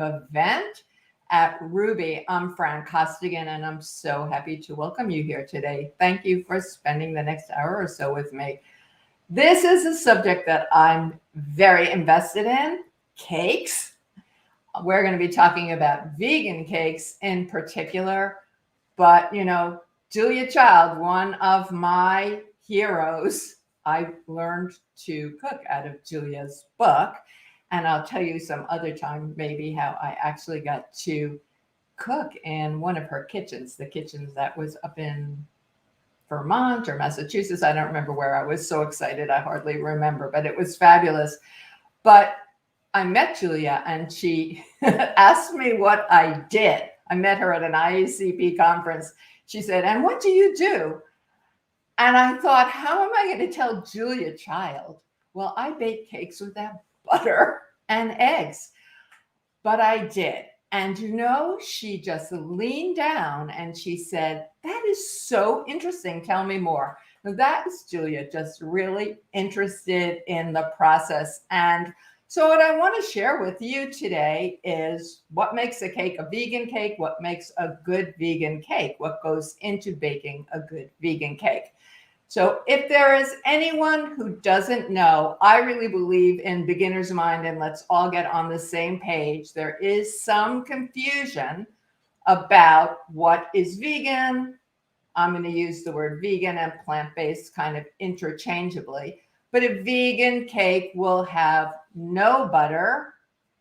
event at Ruby. I'm Fran Costigan, and I'm so happy to welcome you here today. Thank you for spending the next hour or so with me. This is a subject that I'm very invested in, cakes. We're going to be talking about vegan cakes in particular, but Julia Child, one of my heroes, I learned to cook out of Julia's book. And I'll tell you some other time maybe how I actually got to cook in one of her kitchens, the kitchens that was up in Vermont or Massachusetts. I don't remember where. I was so excited. I hardly remember, but it was fabulous. But I met Julia and she asked me what I did. I met her at an IACP conference. She said, "And what do you do?" And I thought, how am I going to tell Julia Child? Well, I bake cakes without butter and eggs. But I did. And she just leaned down and she said, "That is so interesting. Tell me more." Now, that is Julia, just really interested in the process. And so what I want to share with you today is what makes a cake a vegan cake, what makes a good vegan cake, what goes into baking a good vegan cake. So if there is anyone who doesn't know, I really believe in beginner's mind, and let's all get on the same page. There is some confusion about what is vegan. I'm going to use the word vegan and plant-based kind of interchangeably. But a vegan cake will have no butter,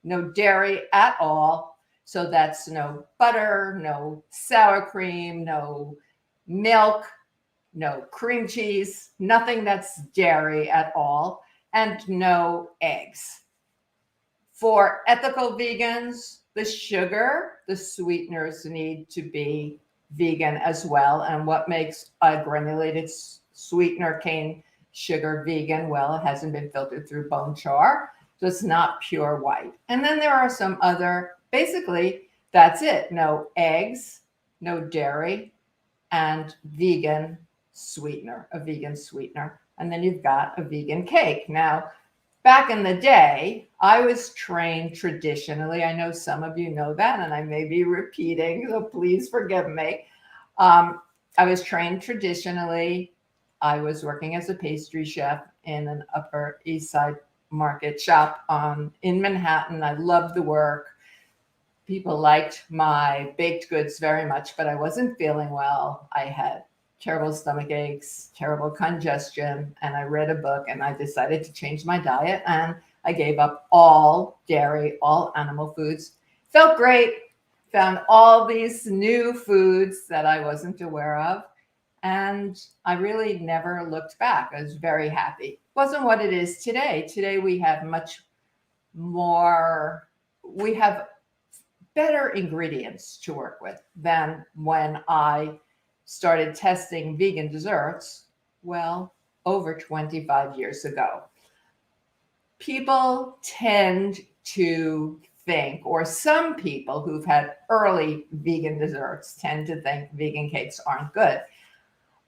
no dairy at all. So that's no butter, no sour cream, no milk, no cream cheese, nothing that's dairy at all, and no eggs. For ethical vegans, the sugar, the sweeteners need to be vegan as well. And what makes a granulated sweetener cane sugar vegan? Well, it hasn't been filtered through bone char, so it's not pure white. And then there are some other, basically, that's it. No eggs, no dairy, and vegan sweetener, a vegan sweetener. And then you've got a vegan cake. Now, back in the day, I was trained traditionally. I know some of you know that, and I may be repeating, so please forgive me. I was trained traditionally. I was working as a pastry chef in an Upper East Side market shop in Manhattan. I loved the work. People liked my baked goods very much, but I wasn't feeling well. I had terrible stomach aches, terrible congestion, and I read a book and I decided to change my diet, and I gave up all dairy, all animal foods. Felt great, found all these new foods that I wasn't aware of, and I really never looked back. I was very happy. Wasn't what it is today. Today we have much more, we have better ingredients to work with than when I started testing vegan desserts, well, over 25 years ago. People tend to think, or some people who've had early vegan desserts tend to think vegan cakes aren't good.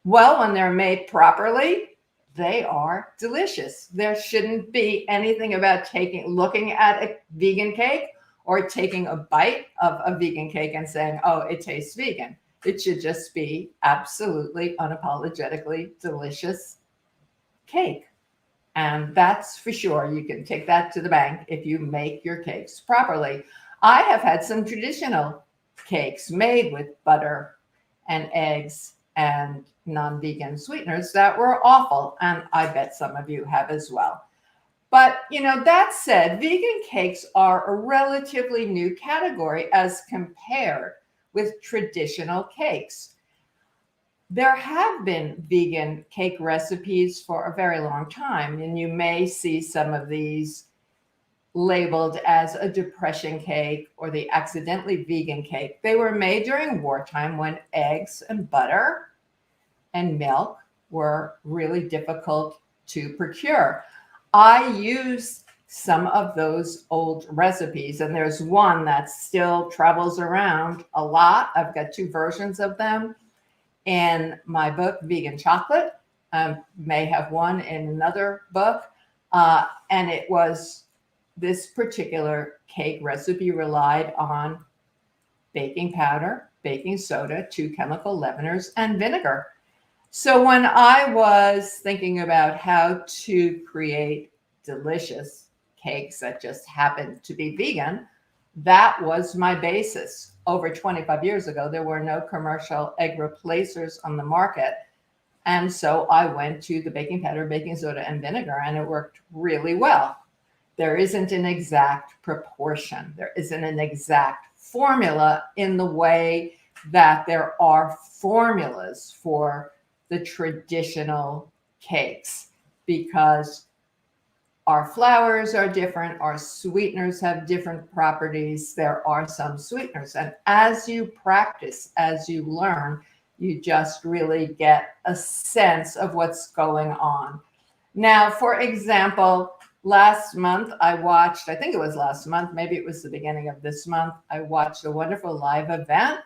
Well, when they're made properly, they are delicious. There shouldn't be anything about looking at a vegan cake or taking a bite of a vegan cake and saying, "Oh, it tastes vegan." It should just be absolutely unapologetically delicious cake. And that's for sure. You can take that to the bank if you make your cakes properly. I have had some traditional cakes made with butter and eggs and non-vegan sweeteners that were awful. And I bet some of you have as well. But, that said, vegan cakes are a relatively new category as compared with traditional cakes. There have been vegan cake recipes for a very long time, and you may see some of these labeled as a depression cake or the accidentally vegan cake. They were made during wartime when eggs and butter and milk were really difficult to procure. I used some of those old recipes, and there's one that still travels around a lot. I've got 2 versions of them in my book, Vegan Chocolate. May have one in another book. And it was this particular cake recipe relied on baking powder, baking soda, 2 chemical leaveners, and vinegar. So when I was thinking about how to create delicious cakes that just happened to be vegan, that was my basis. Over 25 years ago, there were no commercial egg replacers on the market. And so I went to the baking powder, baking soda, and vinegar, and it worked really well. There isn't an exact proportion. There isn't an exact formula in the way that there are formulas for the traditional cakes, because our flours are different, our sweeteners have different properties. There are some sweeteners. And as you practice, as you learn, you just really get a sense of what's going on. Now, for example, last month I watched, I think it was last month, maybe it was the beginning of this month, I watched a wonderful live event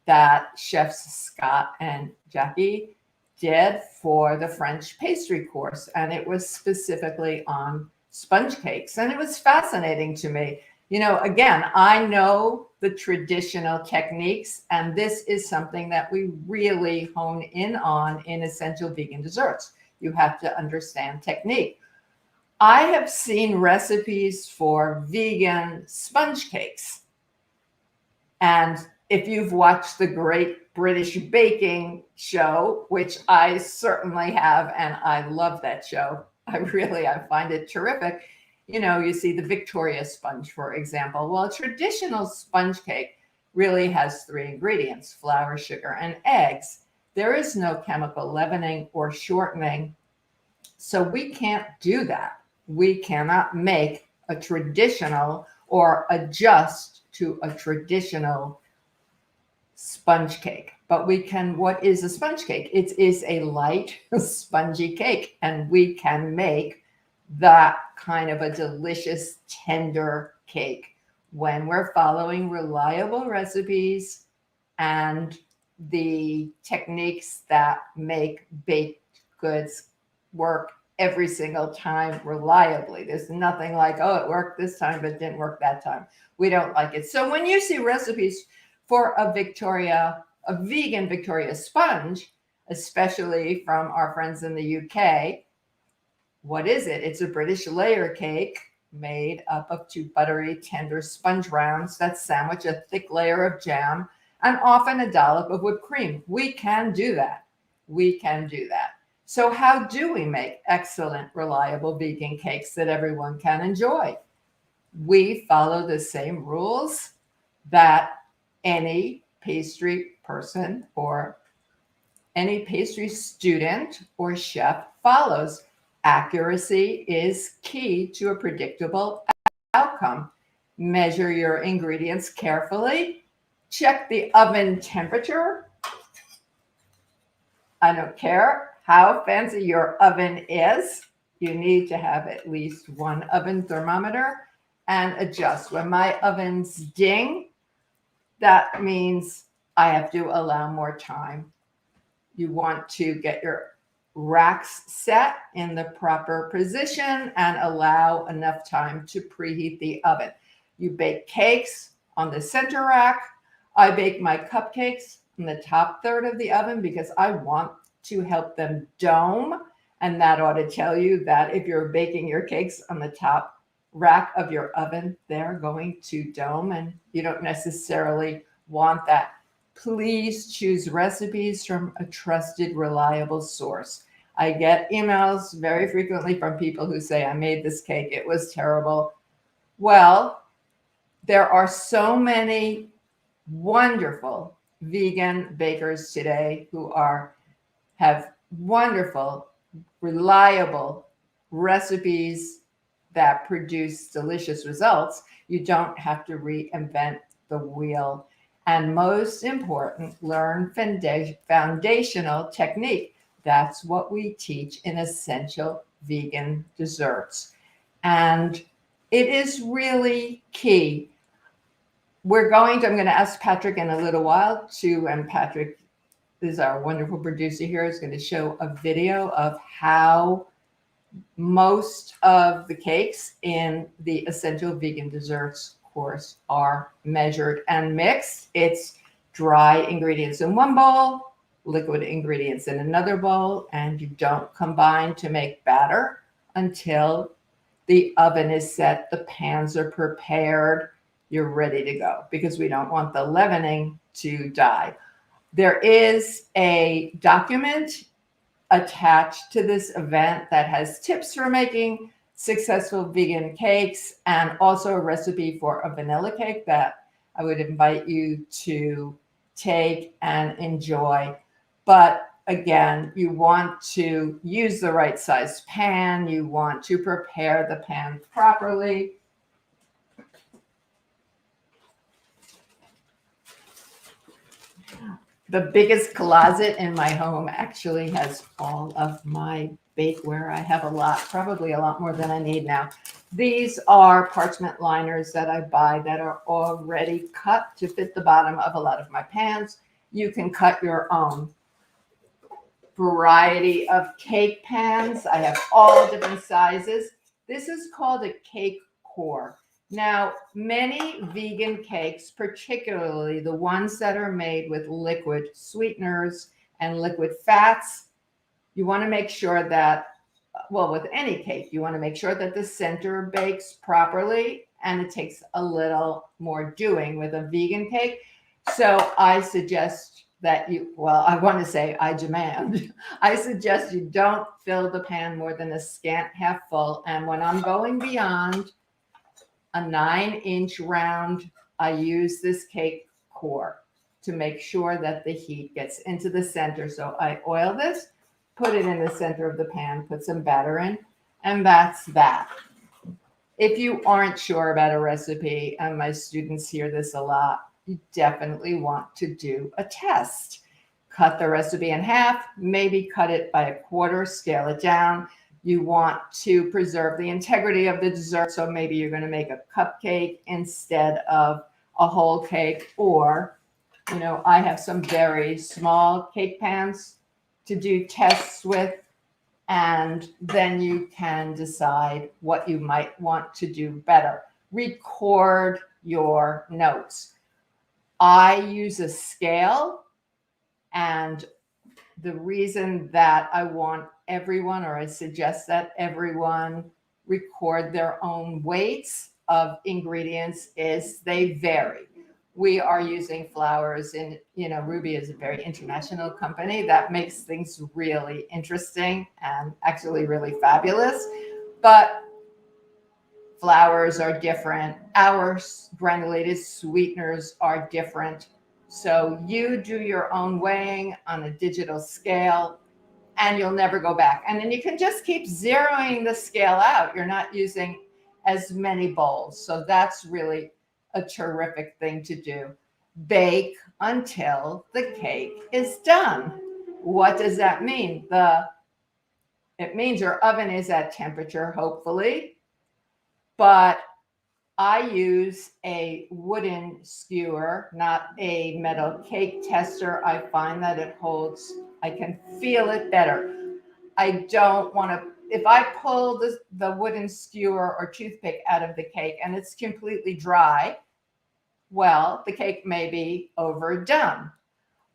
that chefs Scott and Jackie did for the French pastry course. And it was specifically on sponge cakes. And it was fascinating to me. You know, again, I know the traditional techniques, and this is something that we really hone in on in essential vegan desserts. You have to understand technique. I have seen recipes for vegan sponge cakes. And if you've watched the Great British Baking Show, which I certainly have, and I love that show, I find it terrific. You know, you see the Victoria sponge, for example. Well, a traditional sponge cake really has 3 ingredients: flour, sugar, and eggs. There is no chemical leavening or shortening. So we can't do that. We cannot make a traditional or adjust to a traditional sponge cake. But we can, what is a sponge cake? It is a light, spongy cake, and we can make that kind of a delicious, tender cake when we're following reliable recipes and the techniques that make baked goods work every single time reliably. There's nothing like, oh, it worked this time, but it didn't work that time. We don't like it. So when you see recipes for a vegan Victoria sponge, especially from our friends in the UK, what is it? It's a British layer cake made up of 2 buttery, tender sponge rounds that sandwich a thick layer of jam and often a dollop of whipped cream. We can do that. We can do that. So how do we make excellent, reliable vegan cakes that everyone can enjoy? We follow the same rules that any pastry person or any pastry student or chef follows. Accuracy is key to a predictable outcome. Measure your ingredients carefully. Check the oven temperature. I don't care how fancy your oven is. You need to have at least 1 oven thermometer and adjust. When my ovens ding, that means I have to allow more time. You want to get your racks set in the proper position and allow enough time to preheat the oven. You bake cakes on the center rack. I bake my cupcakes in the top third of the oven because I want to help them dome. And that ought to tell you that if you're baking your cakes on the top rack of your oven, they're going to dome, and you don't necessarily want that. Please choose recipes from a trusted, reliable source. I get emails very frequently from people who say, I made this cake, it was terrible. Well, there are so many wonderful vegan bakers today who have wonderful, reliable recipes that produce delicious results. You don't have to reinvent the wheel. And most important, learn foundational technique. That's what we teach in essential vegan desserts. And it is really key. I'm going to ask Patrick in a little while and Patrick is our wonderful producer here, is going to show a video of how Most of the cakes in the Essential Vegan Desserts course are measured and mixed. It's dry ingredients in one bowl, liquid ingredients in another bowl, and you don't combine to make batter until the oven is set, the pans are prepared, you're ready to go, because we don't want the leavening to die. There is a document attached to this event that has tips for making successful vegan cakes, and also a recipe for a vanilla cake that I would invite you to take and enjoy. But again, you want to use the right size pan. You want to prepare the pan properly. The biggest closet in my home actually has all of my bakeware. I have a lot, probably a lot more than I need now. These are parchment liners that I buy that are already cut to fit the bottom of a lot of my pans. You can cut your own variety of cake pans. I have all different sizes. This is called a cake core. Now, many vegan cakes, particularly the ones that are made with liquid sweeteners and liquid fats, you want to make sure that, well, with any cake, you want to make sure that the center bakes properly, and it takes a little more doing with a vegan cake. So I suggest that you, well, I want to say I demand, I suggest you don't fill the pan more than a scant half full. And when I'm going beyond a 9-inch round, I use this cake core to make sure that the heat gets into the center. So I oil this, put it in the center of the pan, put some batter in, and that's that. If you aren't sure about a recipe, and my students hear this a lot, you definitely want to do a test. Cut the recipe in half, maybe cut it by a quarter, scale it down. You want to preserve the integrity of the dessert, so maybe you're going to make a cupcake instead of a whole cake. Or, you know, I have some very small cake pans to do tests with, and then you can decide what you might want to do better. Record your notes. I use a scale, and the reason that I want everyone, or I suggest that everyone record their own weights of ingredients, is they vary. We are using flours in, Ruby is a very international company that makes things really interesting and actually really fabulous. But flours are different. Our granulated sweeteners are different. So you do your own weighing on a digital scale, and you'll never go back. And then you can just keep zeroing the scale out. You're not using as many bowls. So that's really a terrific thing to do. Bake until the cake is done. What does that mean? It means your oven is at temperature, hopefully, but I use a wooden skewer, not a metal cake tester. I find that it holds, I can feel it better. I don't want to, if I pull the wooden skewer or toothpick out of the cake and it's completely dry, well, the cake may be overdone.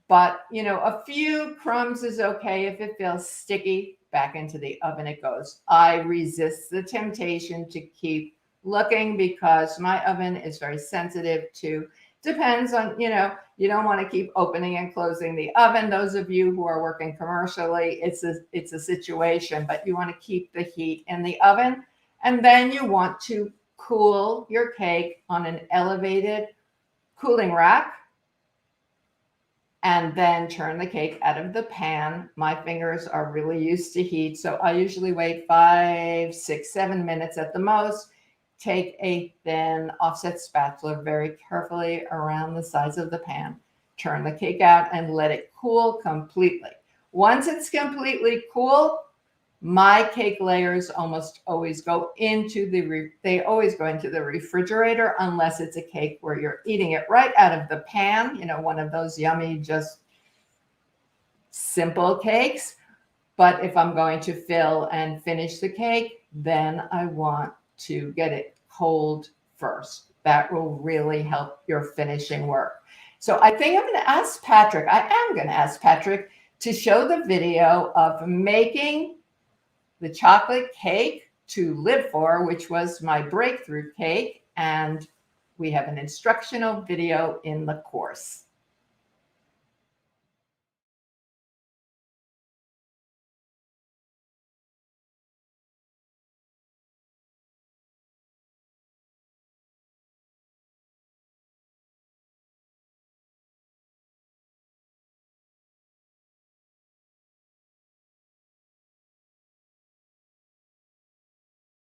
But, a few crumbs is okay. If it feels sticky, back into the oven it goes. I resist the temptation to keep looking, because my oven is very sensitive to, depends on, you don't want to keep opening and closing the oven. Those of you who are working commercially, it's a situation, but you want to keep the heat in the oven. And then you want to cool your cake on an elevated cooling rack, and then turn the cake out of the pan. My fingers are really used to heat, so I usually wait 5, 6, 7 minutes at the most. Take a thin offset spatula very carefully around the sides of the pan. Turn the cake out and let it cool completely. Once it's completely cool, my cake layers almost always go into the refrigerator, unless it's a cake where you're eating it right out of the pan, one of those yummy, just simple cakes. But if I'm going to fill and finish the cake, then I want to get it cold first. That will really help your finishing work. So I think I'm going to ask Patrick, I am going to ask Patrick to show the video of making the chocolate cake to live for, which was my breakthrough cake. And we have an instructional video in the course.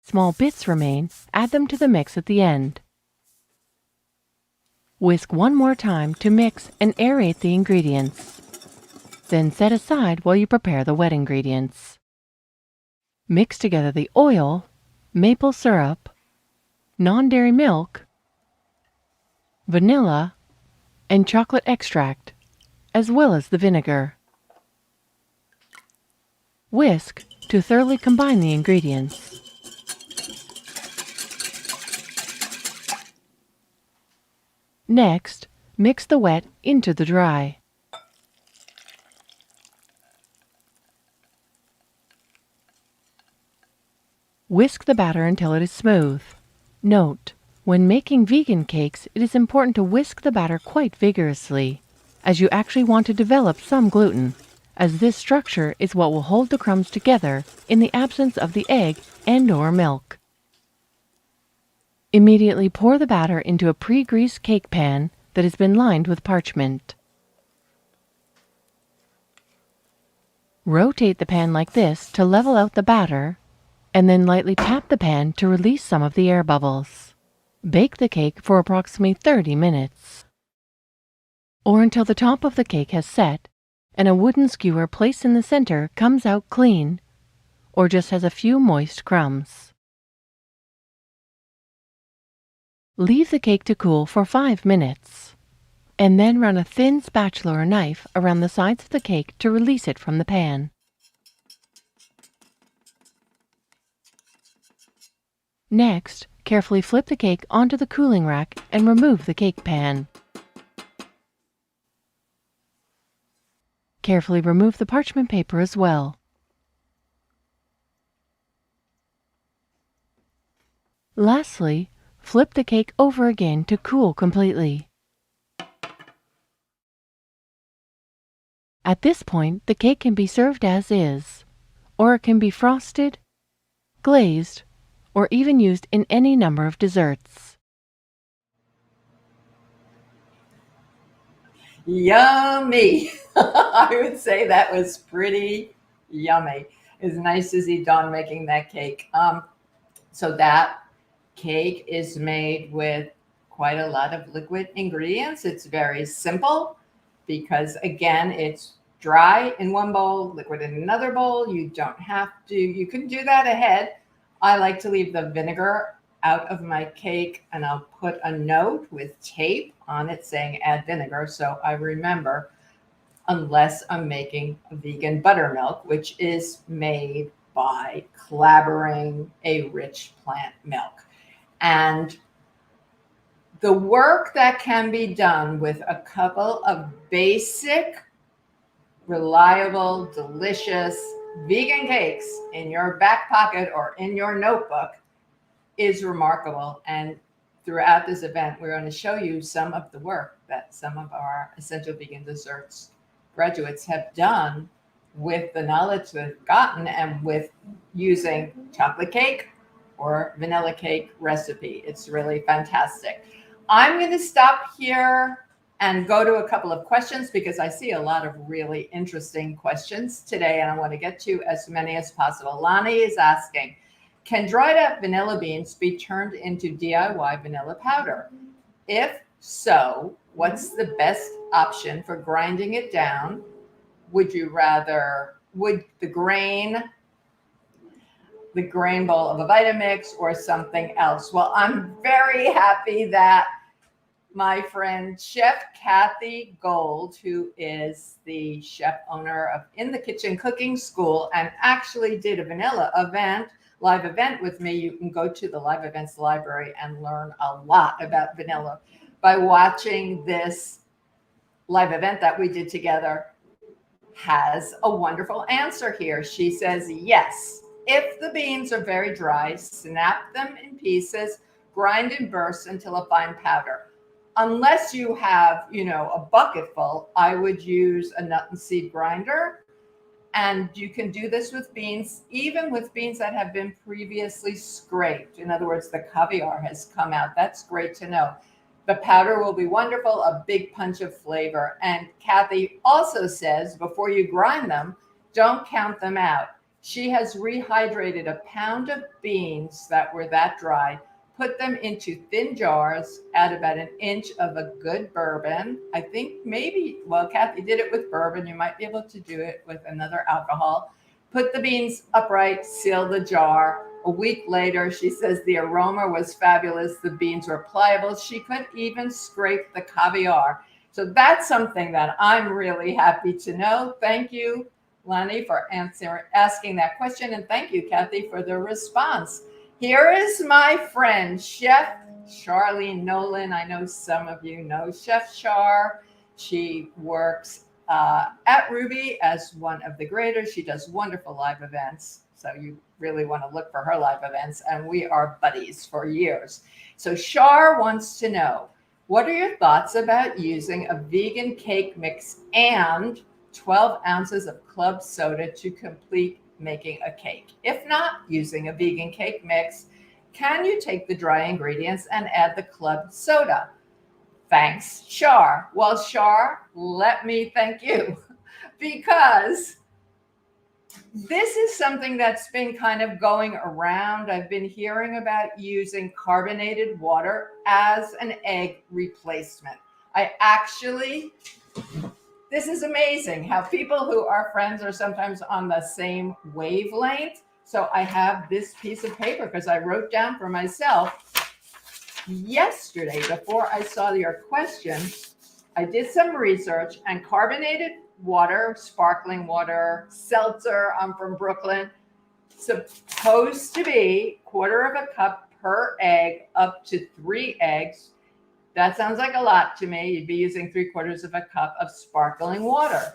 Small bits remain, add them to the mix at the end. Whisk one more time to mix and aerate the ingredients. Then set aside while you prepare the wet ingredients. Mix together the oil, maple syrup, non-dairy milk, vanilla, and chocolate extract, as well as the vinegar. Whisk to thoroughly combine the ingredients. Next, mix the wet into the dry. Whisk the batter until it is smooth. Note: when making vegan cakes, it is important to whisk the batter quite vigorously, as you actually want to develop some gluten, as this structure is what will hold the crumbs together in the absence of the egg and/or milk. Immediately pour the batter into a pre-greased cake pan that has been lined with parchment. Rotate the pan like this to level out the batter, and then lightly tap the pan to release some of the air bubbles. Bake the cake for approximately 30 minutes, or until the top of the cake has set and a wooden skewer placed in the center comes out clean, or just has a few moist crumbs. Leave the cake to cool for 5 minutes, and then run a thin spatula or knife around the sides of the cake to release it from the pan. Next, carefully flip the cake onto the cooling rack and remove the cake pan. Carefully remove the parchment paper as well. Lastly, flip the cake over again to cool completely. At this point, the cake can be served as is, or it can be frosted, glazed, or even used in any number of desserts. Yummy! I would say that was pretty yummy. It's nice to see Dawn making that cake. So that cake is made with quite a lot of liquid ingredients. It's very simple because, again, it's dry in one bowl, liquid in another bowl. You don't have to, you can do that ahead. I like to leave the vinegar out of my cake, and I'll put a note with tape on it saying add vinegar, so I remember, unless I'm making a vegan buttermilk, which is made by clabbering a rich plant milk. And the work that can be done with a couple of basic, reliable, delicious vegan cakes in your back pocket or in your notebook is remarkable. And throughout this event, we're going to show you some of the work that some of our Essential Vegan Desserts graduates have done with the knowledge they've gotten and with using chocolate cake or vanilla cake recipe. It's really fantastic. I'm going to stop here and go to a couple of questions because I see a lot of really interesting questions today, and I want to get to as many as possible. Lonnie is asking, can dried up vanilla beans be turned into DIY vanilla powder? If so, what's the best option for grinding it down? Would the grain bowl of a Vitamix or something else? Well, I'm very happy that my friend Chef Kathy Gold, who is the chef owner of In the Kitchen Cooking School, and actually did a vanilla event, live event with me. You can go to the live events library and learn a lot about vanilla by watching this live event that we did together. Has a wonderful answer here. She says, yes, if the beans are very dry, snap them in pieces, grind in bursts until a fine powder. Unless you have, a bucket full, I would use a nut and seed grinder. And you can do this with beans, even with beans that have been previously scraped. In other words, the caviar has come out. That's great to know. The powder will be wonderful, a big punch of flavor. And Kathy also says, before you grind them, don't count them out. She has rehydrated a pound of beans that were that dry, put them into thin jars, add about an inch of a good bourbon. I think maybe, Kathy did it with bourbon. You might be able to do it with another alcohol. Put the beans upright, seal the jar. A week later, she says the aroma was fabulous. The beans were pliable. She could even scrape the caviar. So that's something that I'm really happy to know. Thank you, Lenny, for asking that question. And thank you, Kathy, for the response. Here is my friend, Chef Charlene Nolan. I know some of you know Chef Char. She works at Ruby as one of the graders. She does wonderful live events. So you really want to look for her live events. And we are buddies for years. So Char wants to know, what are your thoughts about using a vegan cake mix and 12 ounces of club soda to complete making a cake? If not using a vegan cake mix, can you take the dry ingredients and add the club soda? Thanks, Char. Well, Char, let me thank you because this is something that's been kind of going around. I've been hearing about using carbonated water as an egg replacement. This is amazing how people who are friends are sometimes on the same wavelength. So I have this piece of paper because I wrote down for myself yesterday before I saw your question. I did some research, and carbonated water, sparkling water, seltzer, I'm from Brooklyn, supposed to be 1/4 cup per egg, up to 3 eggs. That sounds like a lot to me. You'd be using 3/4 cup of sparkling water.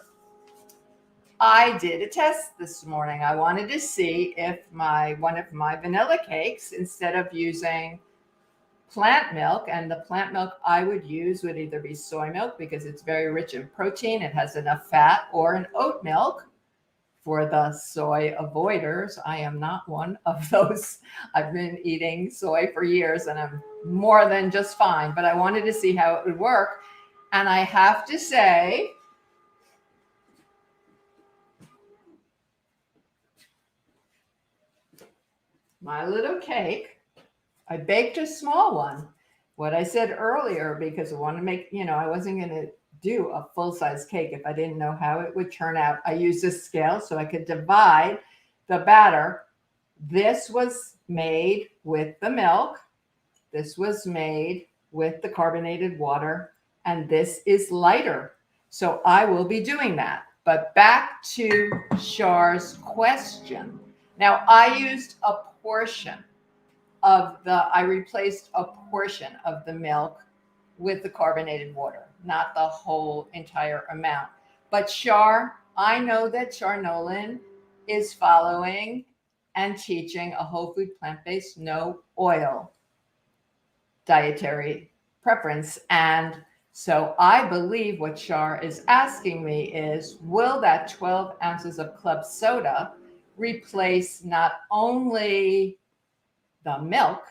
I did a test this morning. I wanted to see if one of my vanilla cakes, instead of using plant milk, and the plant milk I would use would either be soy milk because it's very rich in protein, it has enough fat, or an oat milk. For the soy avoiders, I am not one of those. I've been eating soy for years and I'm more than just fine, but I wanted to see how it would work. And I have to say, my little cake, I baked a small one. What I said earlier, because I want to make, I wasn't going to do a full-size cake if I didn't know how it would turn out. I used this scale so I could divide the batter. This was made with the milk. This was made with the carbonated water. And this is lighter. So I will be doing that. But back to Char's question. Now, I used a portion I replaced a portion of the milk with the carbonated water, not the whole entire amount. But Char, I know that Char Nolan is following and teaching a whole food, plant-based, no oil dietary preference. And so I believe what Char is asking me is, will that 12 ounces of club soda replace not only the milk,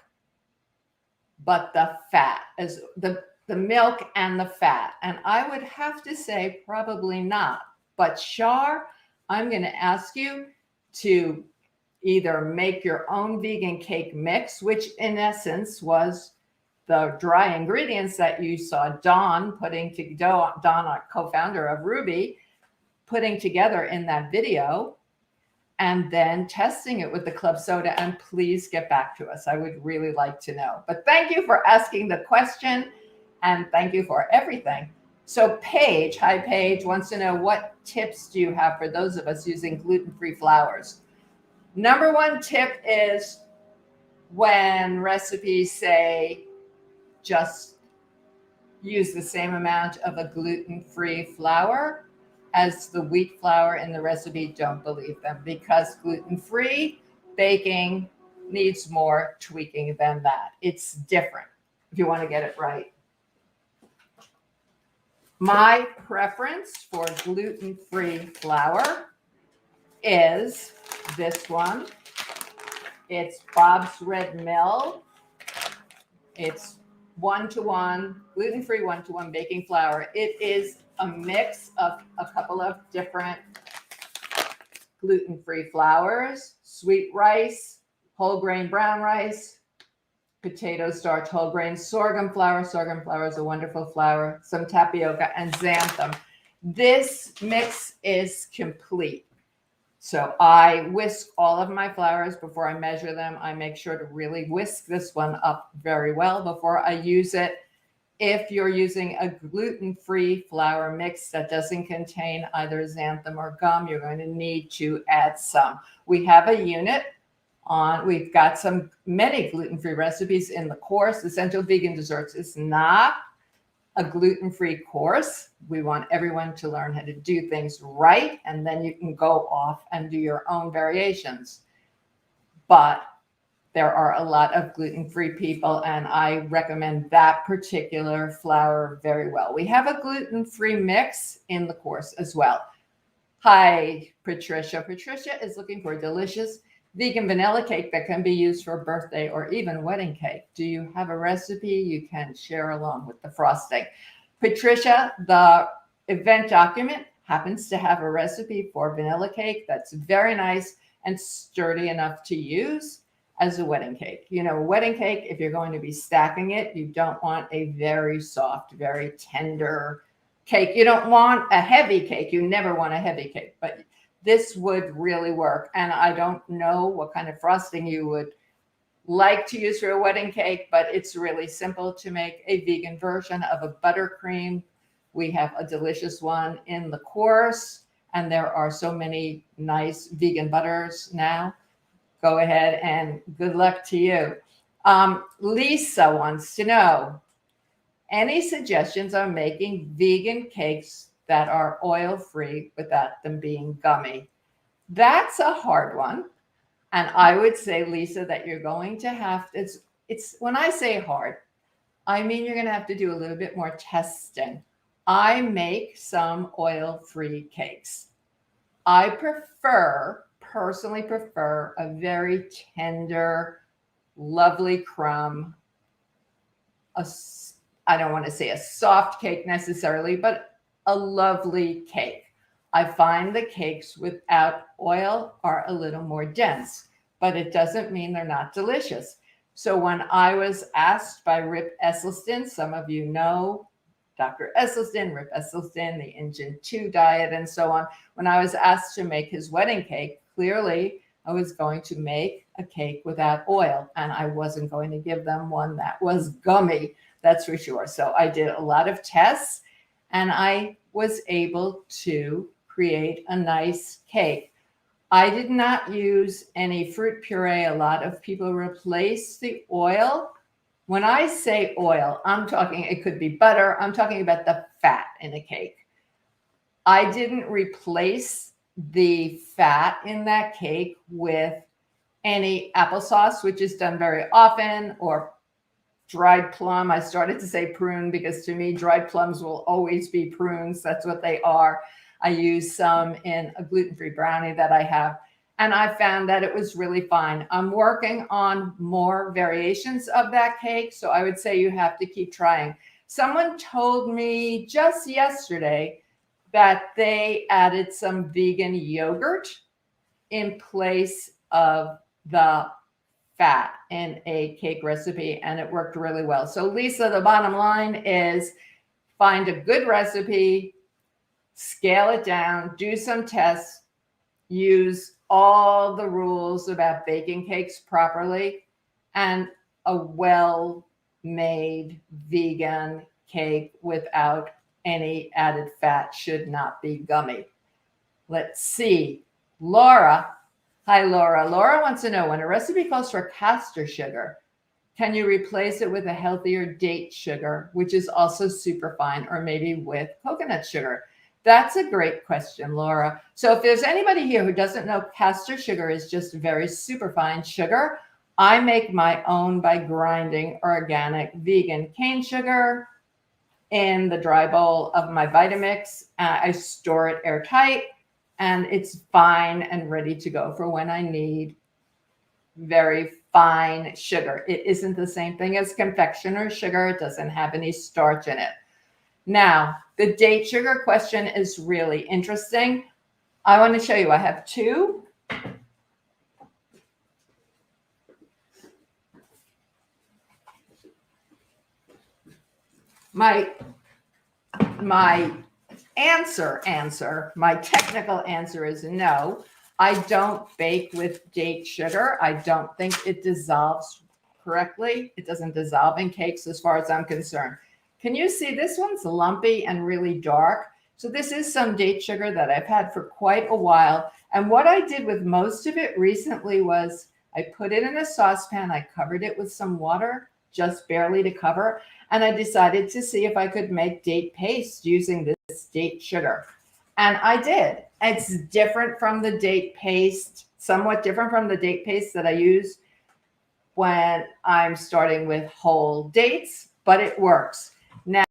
but the fat, as the milk and the fat? And I would have to say probably not. But Char, I'm going to ask you to either make your own vegan cake mix, which in essence was the dry ingredients that you saw Dawn Dawn, a co-founder of Ruby, putting together in that video, and then testing it with the club soda. And please get back to us. I would really like to know. But thank you for asking the question. And thank you for everything. So Paige, hi Paige, wants to know, what tips do you have for those of us using gluten-free flours? Number one tip is, when recipes say just use the same amount of a gluten-free flour as the wheat flour in the recipe, don't believe them, because gluten-free baking needs more tweaking than that. It's different if you want to get it right. My preference for gluten-free flour is this one. It's Bob's Red Mill. It's 1-to-1, gluten-free 1-to-1 baking flour. It is a mix of a couple of different gluten-free flours: sweet rice, whole grain brown rice, potato starch, whole grain sorghum flour. Sorghum flour is a wonderful flour. Some tapioca and xanthan. This mix is complete. So I whisk all of my flours before I measure them. I make sure to really whisk this one up very well before I use it. If you're using a gluten-free flour mix that doesn't contain either xanthan or gum, you're going to need to add some. We have a unit on, we've got many gluten-free recipes in the course. Essential Vegan Desserts is not a gluten-free course. We want everyone to learn how to do things right, and then you can go off and do your own variations. But there are a lot of gluten-free people, and I recommend that particular flour very well. We have a gluten-free mix in the course as well. Hi, Patricia. Patricia is looking for a delicious vegan vanilla cake that can be used for a birthday or even wedding cake. Do you have a recipe you can share along with the frosting? Patricia, the event document happens to have a recipe for vanilla cake that's very nice and sturdy enough to use as a wedding cake. You know, a wedding cake, if you're going to be stacking it, you don't want a very soft, very tender cake. You don't want a heavy cake. You never want a heavy cake, but this would really work. And I don't know what kind of frosting you would like to use for a wedding cake, but it's really simple to make a vegan version of a buttercream. We have a delicious one in the course, and there are so many nice vegan butters now. Go ahead and good luck to you. Lisa wants to know, any suggestions on making vegan cakes that are oil-free without them being gummy? That's a hard one. And I would say, Lisa, that you're going to have, it's when I say hard, I mean you're going to have to do a little bit more testing. I make some oil-free cakes. I personally prefer a very tender, lovely crumb. I don't want to say a soft cake necessarily, but a lovely cake. I find the cakes without oil are a little more dense, but it doesn't mean they're not delicious. So when I was asked by Rip Esselstyn, some of you know Dr. Esselstyn, Rip Esselstyn, the Engine 2 diet, and so on. When I was asked to make his wedding cake, clearly I was going to make a cake without oil, and I wasn't going to give them one that was gummy, that's for sure. So I did a lot of tests, and I was able to create a nice cake. I did not use any fruit puree. A lot of people replace the oil. When I say oil, I'm talking, it could be butter. I'm talking about the fat in a cake. I didn't replace the fat in that cake with any applesauce, which is done very often, or dried plum. I started to say prune because to me, dried plums will always be prunes. That's what they are. I use some in a gluten-free brownie that I have, and I found that it was really fine. I'm working on more variations of that cake, so I would say you have to keep trying. Someone told me just yesterday that they added some vegan yogurt in place of the fat in a cake recipe, and it worked really well. So Lisa, the bottom line is find a good recipe, scale it down, do some tests, use all the rules about baking cakes properly, and a well-made vegan cake without any added fat should not be gummy. Let's see. Laura. Hi, Laura. Laura wants to know, when a recipe calls for castor sugar, can you replace it with a healthier date sugar, which is also super fine, or maybe with coconut sugar? That's a great question, Laura. So if there's anybody here who doesn't know, castor sugar is just very superfine sugar. I make my own by grinding organic vegan cane sugar in the dry bowl of my Vitamix. I store it airtight, and it's fine and ready to go for when I need very fine sugar. It isn't the same thing as confectioner sugar. It doesn't have any starch in it. Now, the date sugar question is really interesting. I want to show you. I have two. My technical answer is no. I don't bake with date sugar. I don't think it dissolves correctly. It doesn't dissolve in cakes as far as I'm concerned. Can you see this one's lumpy and really dark? So this is some date sugar that I've had for quite a while. And what I did with most of it recently was I put it in a saucepan. I covered it with some water, just barely to cover. And I decided to see if I could make date paste using this date sugar. And I did. It's different from the date paste, somewhat different from the date paste that I use when I'm starting with whole dates, but it works. Now,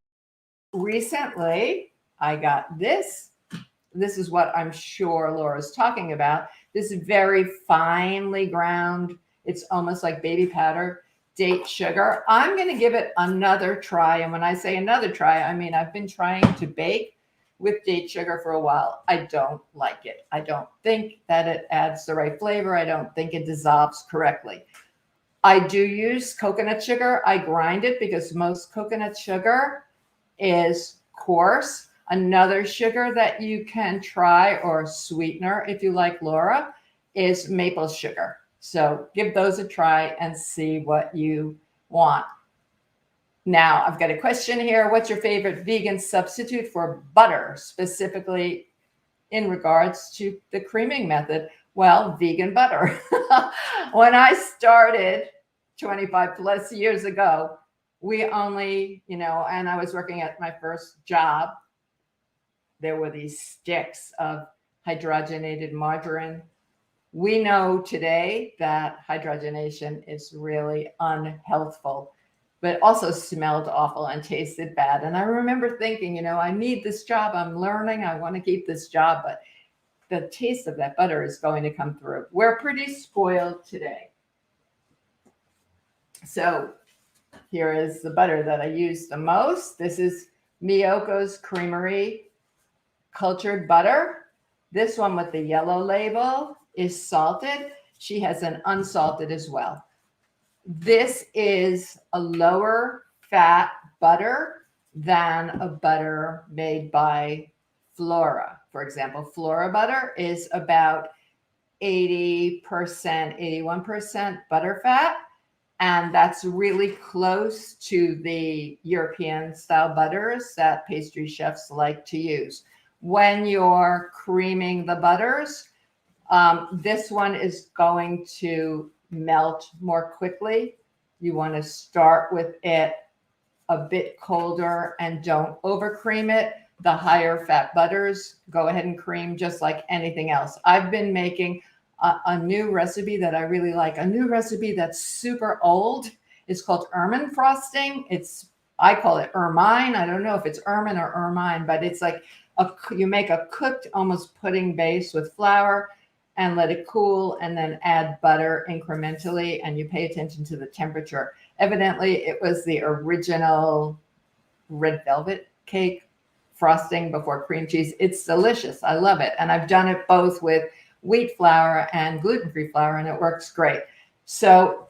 recently, I got this. This is what I'm sure Laura's talking about. This very finely ground, it's almost like baby powder, date sugar. I'm going to give it another try. And when I say another try, I mean I've been trying to bake with date sugar for a while. I don't like it. I don't think that it adds the right flavor. I don't think it dissolves correctly. I do use coconut sugar. I grind it because most coconut sugar is coarse. Another sugar that you can try, or sweetener if you like, Laura, is maple sugar. So give those a try and see what you want. Now, I've got a question here. What's your favorite vegan substitute for butter, specifically in regards to the creaming method? Well, vegan butter. When I started 25 plus years ago, we only, and I was working at my first job, there were these sticks of hydrogenated margarine. We know today that hydrogenation is really unhealthful, but also smelled awful and tasted bad. And I remember thinking, I need this job. I'm learning. I want to keep this job, but the taste of that butter is going to come through. We're pretty spoiled today. So here is the butter that I use the most. This is Miyoko's Creamery cultured butter. This one with the yellow label is salted. She has an unsalted as well. This is a lower fat butter than a butter made by Flora. For example, Flora butter is about 80%, 81% butter fat. And that's really close to the European style butters that pastry chefs like to use. When you're creaming the butters, this one is going to melt more quickly. You want to start with it a bit colder and don't over cream it. The higher fat butters, go ahead and cream just like anything else. I've been making a new recipe that I really like, a new recipe that's super old. It's called ermine frosting. I call it ermine. I don't know if it's ermine or ermine, but it's like you make a cooked, almost pudding base with flour and let it cool, and then add butter incrementally, and you pay attention to the temperature. Evidently, it was the original red velvet cake frosting before cream cheese. It's delicious. I love it. And I've done it both with wheat flour and gluten-free flour, and it works great. So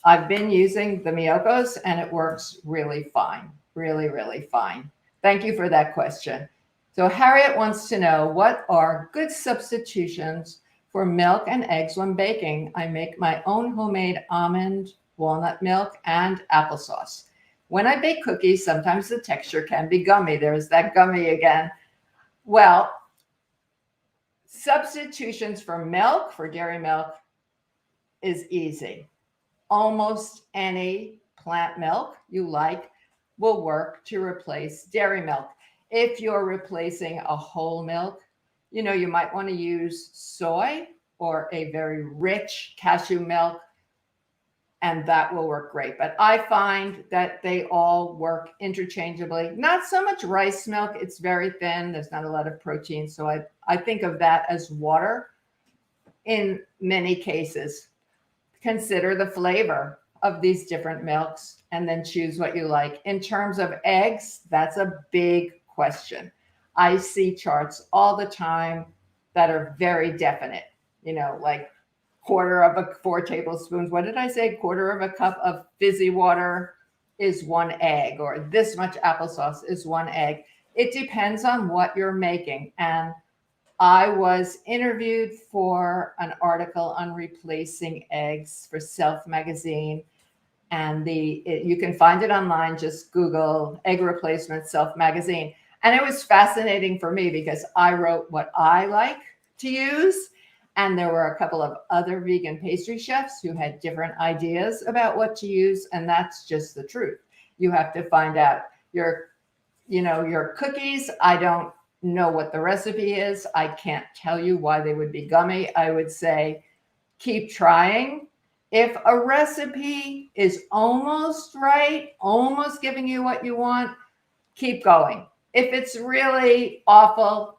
I've been using the Miyoko's, and it works really fine. Really, really fine. Thank you for that question. So Harriet wants to know, what are good substitutions for milk and eggs when baking? I make my own homemade almond, walnut milk, and applesauce. When I bake cookies, sometimes the texture can be gummy. There's that gummy again. Well, substitutions for milk, for dairy milk, is easy. Almost any plant milk you like will work to replace dairy milk. If you're replacing a whole milk, you might want to use soy or a very rich cashew milk, and that will work great. But I find that they all work interchangeably. Not so much rice milk, it's very thin, there's not a lot of protein. So I think of that as water in many cases. Consider the flavor of these different milks and then choose what you like. In terms of eggs, that's a big question. I see charts all the time that are very definite, like quarter of 4 tablespoons. What did I say? Quarter of a cup of fizzy water is 1 egg, or this much applesauce is 1 egg. It depends on what you're making. And I was interviewed for an article on replacing eggs for Self magazine. And you can find it online. Just Google egg replacement Self magazine. And it was fascinating for me because I wrote what I like to use. And there were a couple of other vegan pastry chefs who had different ideas about what to use. And that's just the truth. You have to find out your cookies. I don't know what the recipe is. I can't tell you why they would be gummy. I would say keep trying. If a recipe is almost right, almost giving you what you want, keep going. If it's really awful,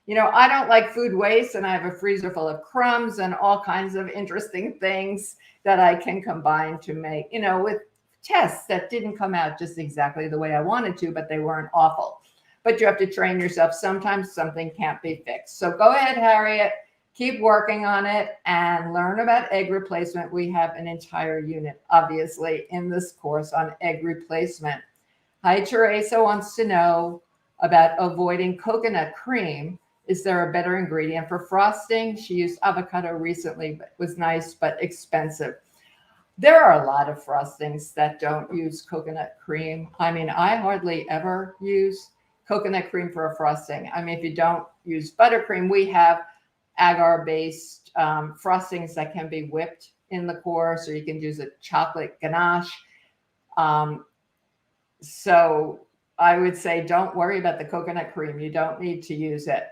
I don't like food waste, and I have a freezer full of crumbs and all kinds of interesting things that I can combine to make, with tests that didn't come out just exactly the way I wanted to, but they weren't awful. But you have to train yourself. Sometimes something can't be fixed. So go ahead, Harriet, keep working on it and learn about egg replacement. We have an entire unit, obviously, in this course on egg replacement. Hi, Teresa wants to know about avoiding coconut cream. Is there a better ingredient for frosting? She used avocado recently, but it was nice but expensive. There are a lot of frostings that don't use coconut cream. I mean, I hardly ever use coconut cream for a frosting. I mean, if you don't use buttercream, we have agar-based frostings that can be whipped in the course, or you can use a chocolate ganache. So I would say don't worry about the coconut cream. You don't need to use it.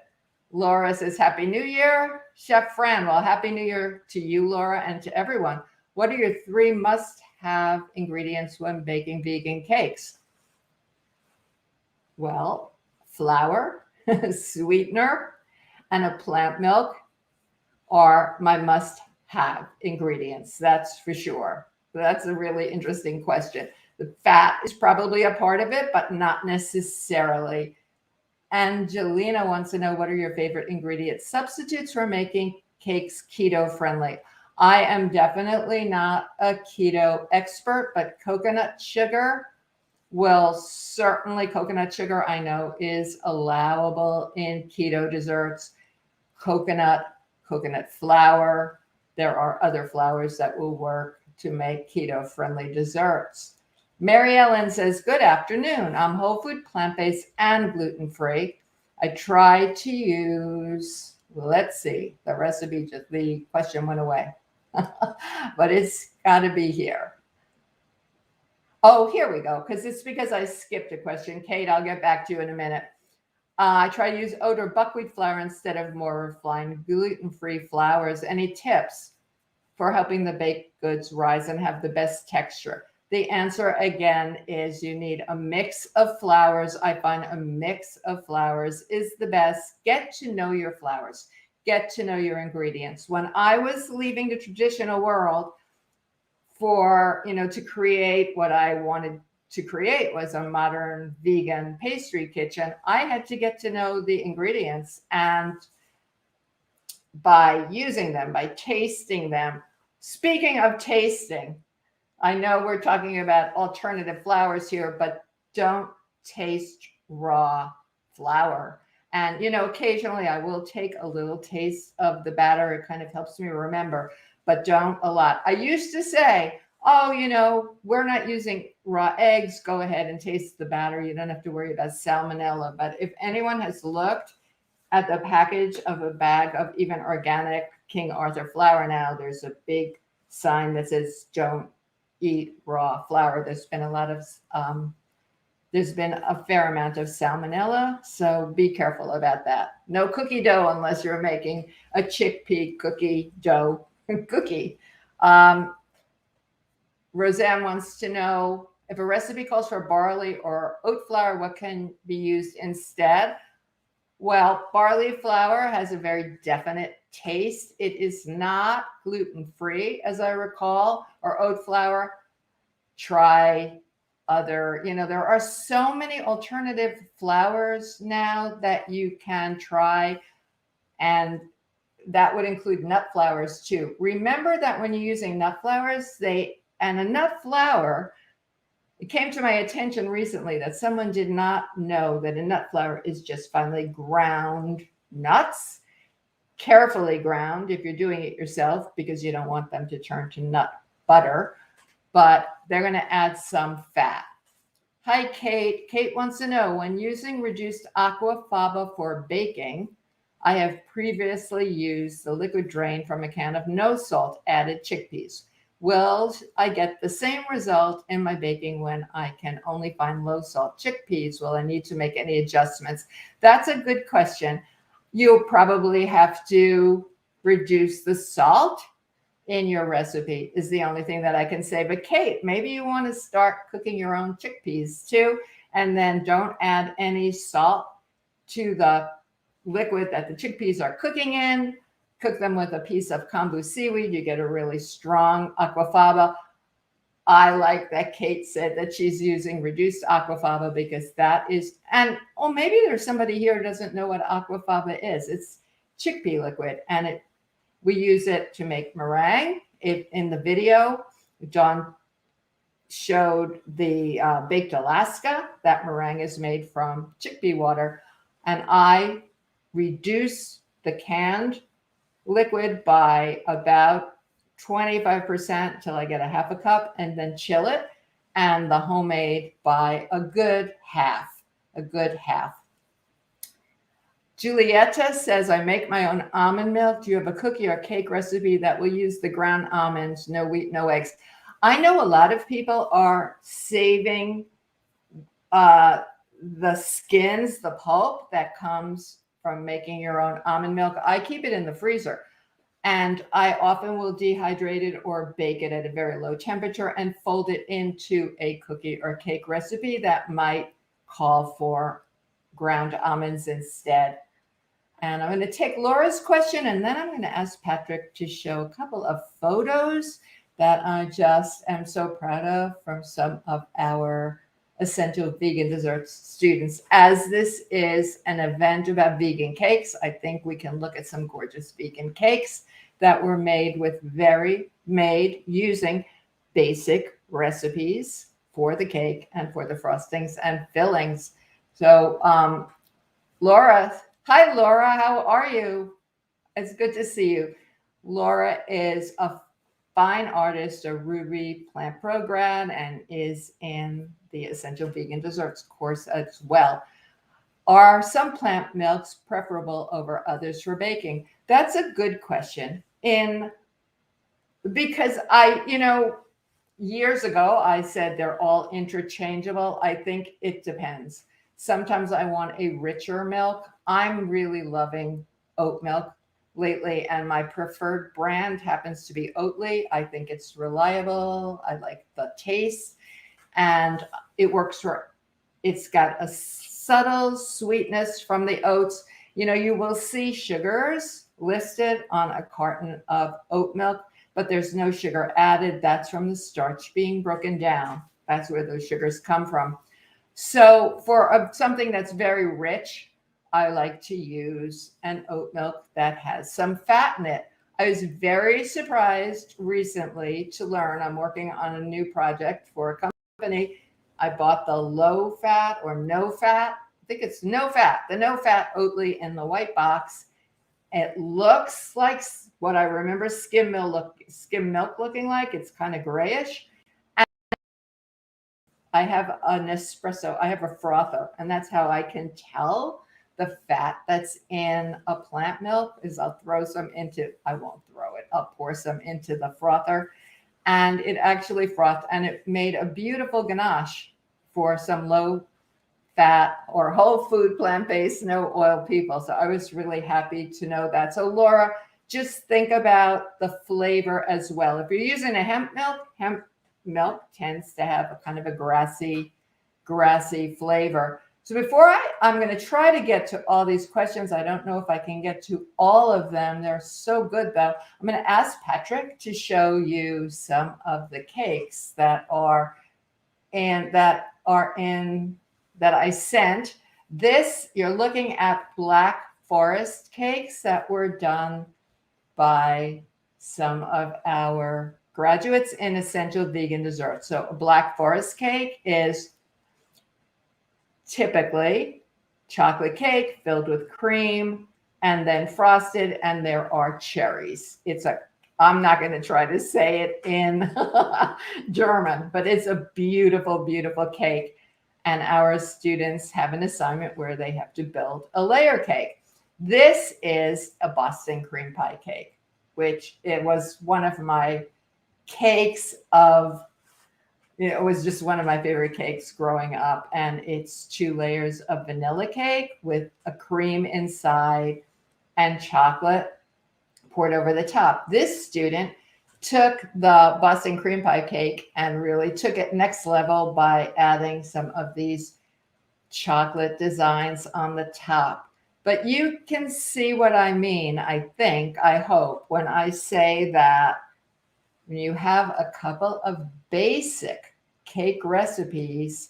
Laura says, Happy New Year, Chef Fran. Well, Happy New Year to you, Laura, and to everyone. What are your 3 must-have ingredients when baking vegan cakes? Well, flour, sweetener, and a plant milk are my must-have ingredients. That's for sure. That's a really interesting question. The fat is probably a part of it, but not necessarily. Angelina wants to know, what are your favorite ingredient substitutes for making cakes keto friendly? I am definitely not a keto expert, but coconut sugar coconut sugar I know is allowable in keto desserts. Coconut flour. There are other flours that will work to make keto friendly desserts. Mary Ellen says, good afternoon. I'm whole food, plant-based, and gluten-free. I try to use, let's see, the recipe, just the question went away, but it's got to be here. Oh, here we go, because I skipped a question. Kate, I'll get back to you in a minute. I try to use oat or buckwheat flour instead of more refined gluten-free flours. Any tips for helping the baked goods rise and have the best texture? The answer, again, is you need a mix of flours. I find a mix of flours is the best. Get to know your flours. Get to know your ingredients. When I was leaving the traditional world to create what I wanted to create was a modern vegan pastry kitchen, I had to get to know the ingredients, and by using them, by tasting them. Speaking of tasting, I know we're talking about alternative flours here, but don't taste raw flour. And, occasionally I will take a little taste of the batter. It kind of helps me remember, but don't a lot. I used to say, oh, we're not using raw eggs, go ahead and taste the batter. You don't have to worry about salmonella. But if anyone has looked at the package of a bag of even organic King Arthur flour now, there's a big sign that says don't eat raw flour. There's been a fair amount of salmonella, so be careful about that. No cookie dough unless you're making a chickpea cookie dough cookie. Roseanne wants to know if a recipe calls for barley or oat flour, what can be used instead? Well, barley flour has a very definite taste. It is not gluten-free, as I recall, or oat flour. Try other, there are so many alternative flours now that you can try, and that would include nut flours too. Remember that when you're using nut flours, and a nut flour, it came to my attention recently that someone did not know that a nut flour is just finely ground nuts, carefully ground if you're doing it yourself, because you don't want them to turn to nut butter, but they're going to add some fat. Hi, Kate. Kate wants to know, when using reduced Aquafaba for baking, I have previously used the liquid drain from a can of no salt added chickpeas. Will I get the same result in my baking when I can only find low salt chickpeas? Will I need to make any adjustments? That's a good question. You'll probably have to reduce the salt in your recipe, is the only thing that I can say. But Kate, maybe you want to start cooking your own chickpeas too, and then don't add any salt to the liquid that the chickpeas are cooking in. Cook them with a piece of kombu seaweed. You get a really strong aquafaba. I like that Kate said that she's using reduced aquafaba, because that is, maybe there's somebody here who doesn't know what aquafaba is. It's chickpea liquid, and we use it to make meringue. In the video, John showed the baked Alaska. That meringue is made from chickpea water, and I reduce the canned liquid by about 25% till I get a half a cup, and then chill it, and the homemade by a good half. Julietta says, I make my own almond milk. Do you have a cookie or cake recipe that will use the ground almonds, no wheat, no eggs? I know a lot of people are saving the skins, the pulp that comes from making your own almond milk. I keep it in the freezer, and I often will dehydrate it or bake it at a very low temperature and fold it into a cookie or cake recipe that might call for ground almonds instead. And I'm going to take Laura's question, and then I'm going to ask Patrick to show a couple of photos that I just am so proud of from some of our Essential Vegan Desserts students. As this is an event about vegan cakes, I think we can look at some gorgeous vegan cakes that were made using basic recipes for the cake and for the frostings and fillings. So, Laura, hi, Laura, how are you? It's good to see you. Laura is a fine artist, a Ruby Plant Pro grad, and is in the Essential Vegan Desserts course as well. Are some plant milks preferable over others for baking? That's a good question. Because years ago, I said they're all interchangeable. I think it depends. Sometimes I want a richer milk. I'm really loving oat milk lately, and my preferred brand happens to be Oatly. I think it's reliable. I like the taste, and it's got a subtle sweetness from the oats. You will see sugars listed on a carton of oat milk, but there's no sugar added. That's from the starch being broken down. That's where those sugars come from. So for something that's very rich, I like to use an oat milk that has some fat in it. I was very surprised recently to learn I'm working on a new project for a company. I bought the low fat or no fat. I think it's no fat, the no fat Oatly in the white box. It looks like what I remember skim milk looking like. It's kind of grayish. I have an espresso. I have a frother, and that's how I can tell the fat that's in a plant milk is I'll throw some into, I won't throw it, I'll pour some into the frother, and it actually frothed, and it made a beautiful ganache for some low fat or whole food, plant-based, no oil people. So I was really happy to know that. So Laura, just think about the flavor as well. If you're using a hemp milk tends to have a kind of a grassy flavor. So before I'm going to try to get to all these questions. I don't know if I can get to all of them. They're so good though. I'm going to ask Patrick to show you some of the cakes that I sent. This, you're looking at Black Forest cakes that were done by some of our graduates in Essential Vegan Dessert. So a Black Forest cake is typically chocolate cake filled with cream and then frosted, and there are cherries. I'm not going to try to say it in German, but it's a beautiful, beautiful cake. And our students have an assignment where they have to build a layer cake. This is a Boston cream pie cake, which it was one of my cakes it was just one of my favorite cakes growing up. And it's 2 layers of vanilla cake with a cream inside and chocolate poured over the top. This student took the Boston cream pie cake and really took it next level by adding some of these chocolate designs on the top. But you can see what I mean, I hope, when I say that when you have a couple of basic cake recipes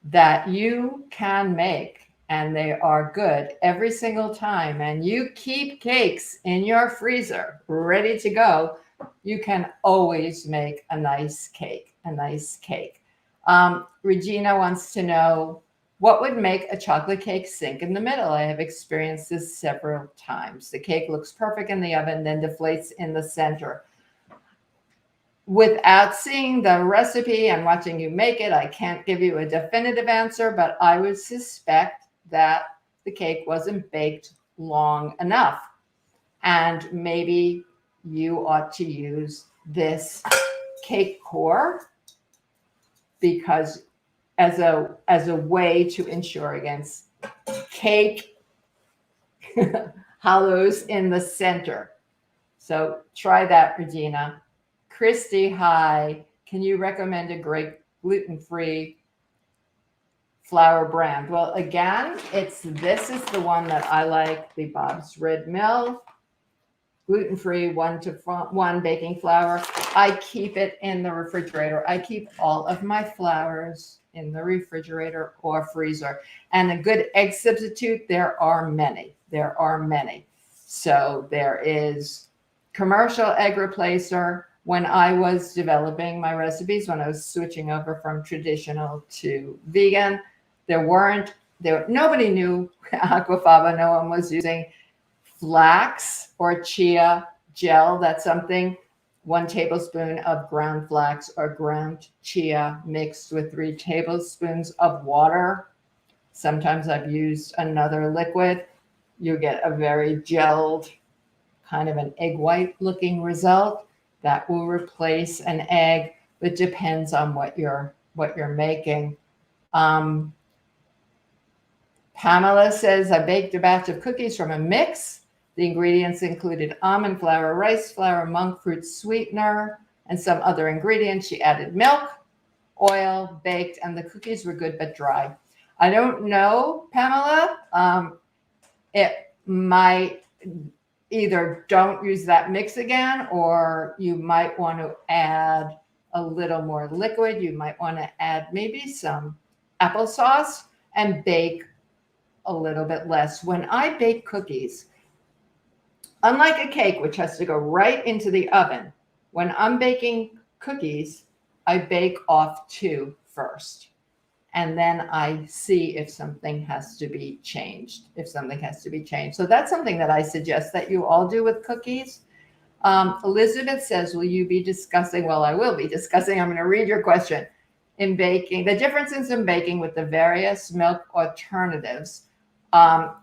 that you can make and they are good every single time, and you keep cakes in your freezer ready to go, you can always make a nice cake. Regina wants to know, what would make a chocolate cake sink in the middle? I have experienced this several times. The cake looks perfect in the oven, then deflates in the center. Without seeing the recipe and watching you make it, I can't give you a definitive answer, but I would suspect that the cake wasn't baked long enough. And maybe you ought to use this cake core because as a way to ensure against cake hollows in the center. So try that, Regina. Christy, hi. Can you recommend a great gluten-free flour brand? Well, again, this is the one that I like, the Bob's Red Mill gluten-free 1-to-1 baking flour. I keep it in the refrigerator. I keep all of my flours in the refrigerator or freezer. And a good egg substitute, there are many. So there is commercial egg replacer. When I was developing my recipes, when I was switching over from traditional to vegan, nobody knew Aquafaba. No one was using flax or chia gel. That's something, 1 tablespoon of ground flax or ground chia mixed with 3 tablespoons of water. Sometimes I've used another liquid. You get a very gelled, kind of an egg white looking result that will replace an egg, but depends on what you're making. Pamela says, I baked a batch of cookies from a mix. The ingredients included almond flour, rice flour, monk fruit sweetener, and some other ingredients. She added milk, oil, baked, and the cookies were good but dry. I don't know, Pamela. It might either don't use that mix again, or you might want to add a little more liquid. You might want to add maybe some applesauce and bake a little bit less. When I bake cookies, unlike a cake, which has to go right into the oven, when I'm baking cookies, I bake off 2 first. And then I see if something has to be changed, So that's something that I suggest that you all do with cookies. Elizabeth says, will you be discussing? Well, I will be discussing. I'm going to read your question. in baking, the differences in baking with the various milk alternatives.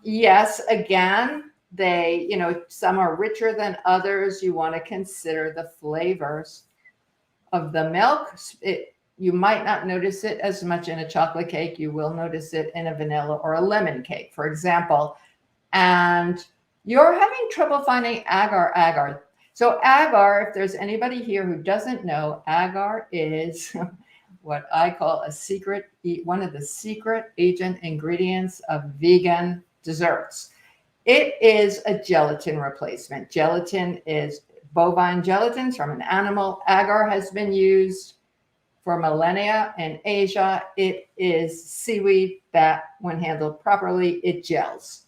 Yes, again, they, some are richer than others. You want to consider the flavors of the milk. You might not notice it as much in a chocolate cake. You will notice it in a vanilla or a lemon cake, for example. And you're having trouble finding agar. So agar, if there's anybody here who doesn't know, agar is what I call one of the secret agent ingredients of vegan desserts. It is a gelatin replacement. Gelatin is bovine gelatin from an animal. Agar has been used for millennia in Asia. It is seaweed that, when handled properly, it gels.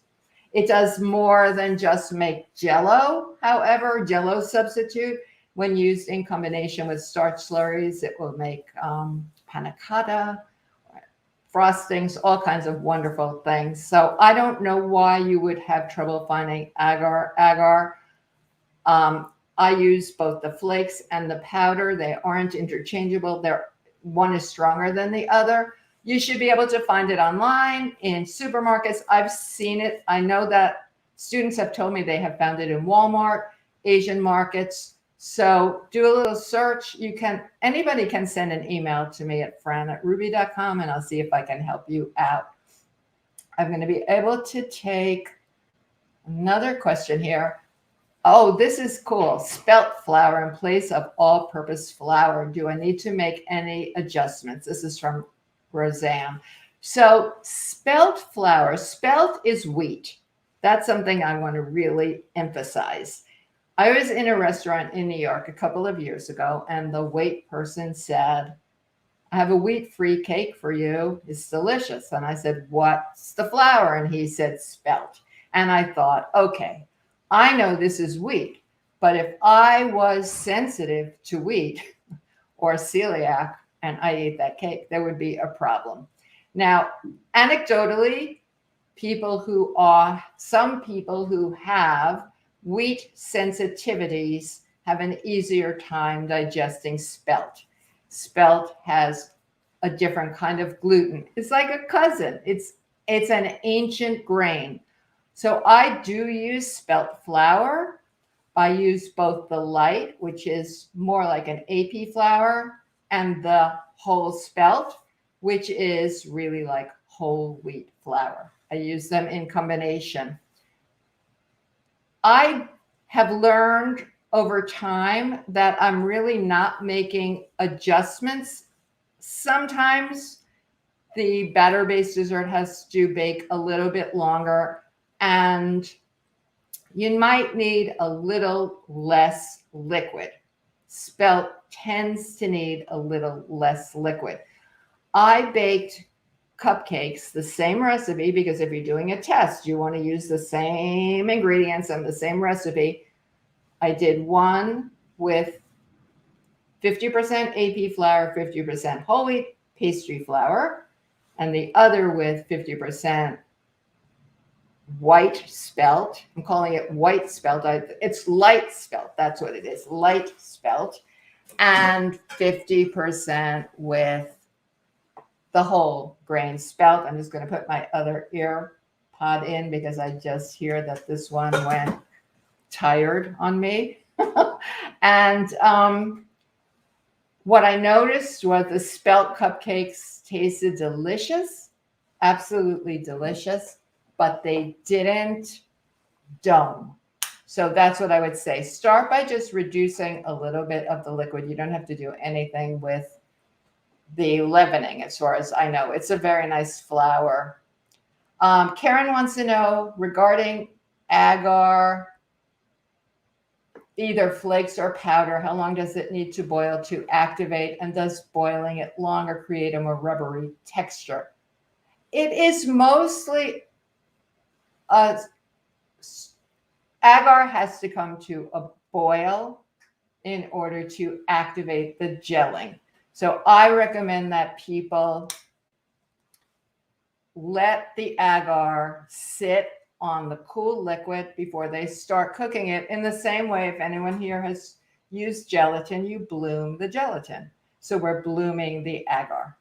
It does more than just make Jell-O. However, Jell-O substitute, when used in combination with starch slurries, it will make panna cotta, frostings, all kinds of wonderful things. So I don't know why you would have trouble finding agar. I use both the flakes and the powder. They aren't interchangeable. One is stronger than the other. You should be able to find it online in supermarkets. I've seen it. I know that students have told me they have found it in Walmart, Asian markets. So do a little search. Anybody can send an email to me at fran@ruby.com, and I'll see if I can help you out. I'm going to be able to take another question here. Oh, this is cool. Spelt flour in place of all-purpose flour. Do I need to make any adjustments? This is from Roseanne. So spelt flour, spelt is wheat. That's something I want to really emphasize. I was in a restaurant in New York a couple of years ago, and the wait person said, I have a wheat-free cake for you. It's delicious. And I said, what's the flour? And he said, spelt. And I thought, okay, I know this is wheat, but if I was sensitive to wheat or celiac and I ate that cake, there would be a problem. Now, anecdotally, some people who have wheat sensitivities have an easier time digesting spelt. Spelt has a different kind of gluten. It's like a cousin. It's an ancient grain. So I do use spelt flour. I use both the light, which is more like an AP flour, and the whole spelt, which is really like whole wheat flour. I use them in combination. I have learned over time that I'm really not making adjustments. Sometimes the batter-based dessert has to bake a little bit longer, and you might need a little less liquid. Spelt tends to need a little less liquid. I baked cupcakes, the same recipe, because if you're doing a test, you want to use the same ingredients and the same recipe. I did one with 50% AP flour, 50% whole wheat pastry flour, and the other with 50% white spelt. I'm calling it white spelt. It's light spelt. That's what it is, light spelt, and 50% with the whole grain spelt. I'm just going to put my other ear pod in because I just hear that this one went tired on me. And what I noticed was the spelt cupcakes tasted delicious, absolutely delicious, but they didn't dome. So that's what I would say. Start by just reducing a little bit of the liquid. You don't have to do anything with the leavening, as far as I know. It's a very nice flour. Karen wants to know regarding agar, either flakes or powder, how long does it need to boil to activate? And does boiling it longer create a more rubbery texture? It is mostly agar has to come to a boil in order to activate the gelling. So I recommend that people let the agar sit on the cool liquid before they start cooking it. In the same way, if anyone here has used gelatin, you bloom the gelatin. So we're blooming the agar.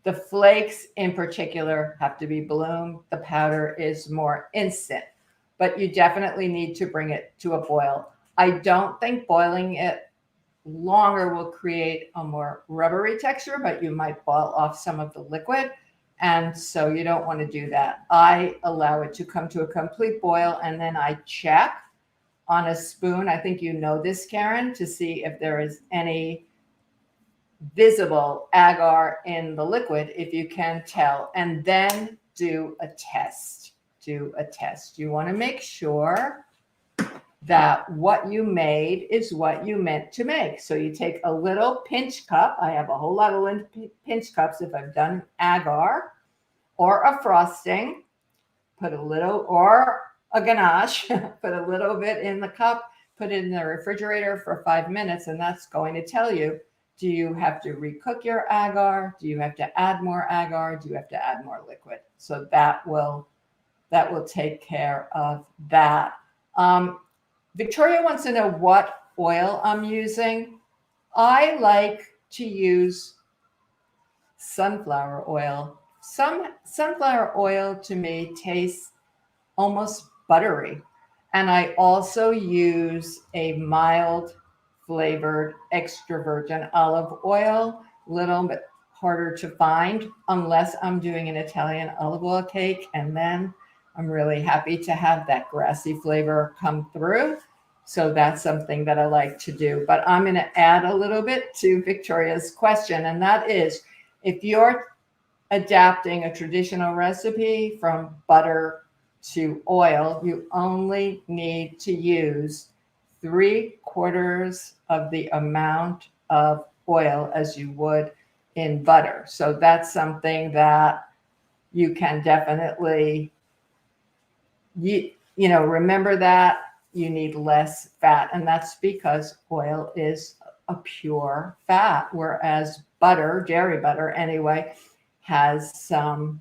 The flakes in particular have to be bloomed. The powder is more instant, but you definitely need to bring it to a boil. I don't think boiling it longer will create a more rubbery texture, but you might boil off some of the liquid. And so you don't want to do that. I allow it to come to a complete boil, and then I check on a spoon. I think you know this, Karen, to see if there is any visible agar in the liquid, if you can tell, and then do a test. Do a test. You want to make sure that what you made is what you meant to make. So you take a little pinch cup. I have a whole lot of pinch cups if I've done agar or a frosting. Put a little, or a ganache, put a little bit in the cup, put it in the refrigerator for 5 minutes, and that's going to tell you, do you have to recook your agar? Do you have to add more agar? Do you have to add more liquid? So that will take care of that. Victoria wants to know what oil I'm using. I like to use sunflower oil. Sunflower oil to me tastes almost buttery. And I also use a mild flavored extra virgin olive oil, a little bit harder to find unless I'm doing an Italian olive oil cake. And then I'm really happy to have that grassy flavor come through. So that's something that I like to do. But I'm going to add a little bit to Victoria's question. And that is, if you're adapting a traditional recipe from butter to oil, you only need to use 3/4 of the amount of oil as you would in butter. So that's something that you can definitely, remember that you need less fat, and that's because oil is a pure fat, whereas butter, dairy butter anyway, has some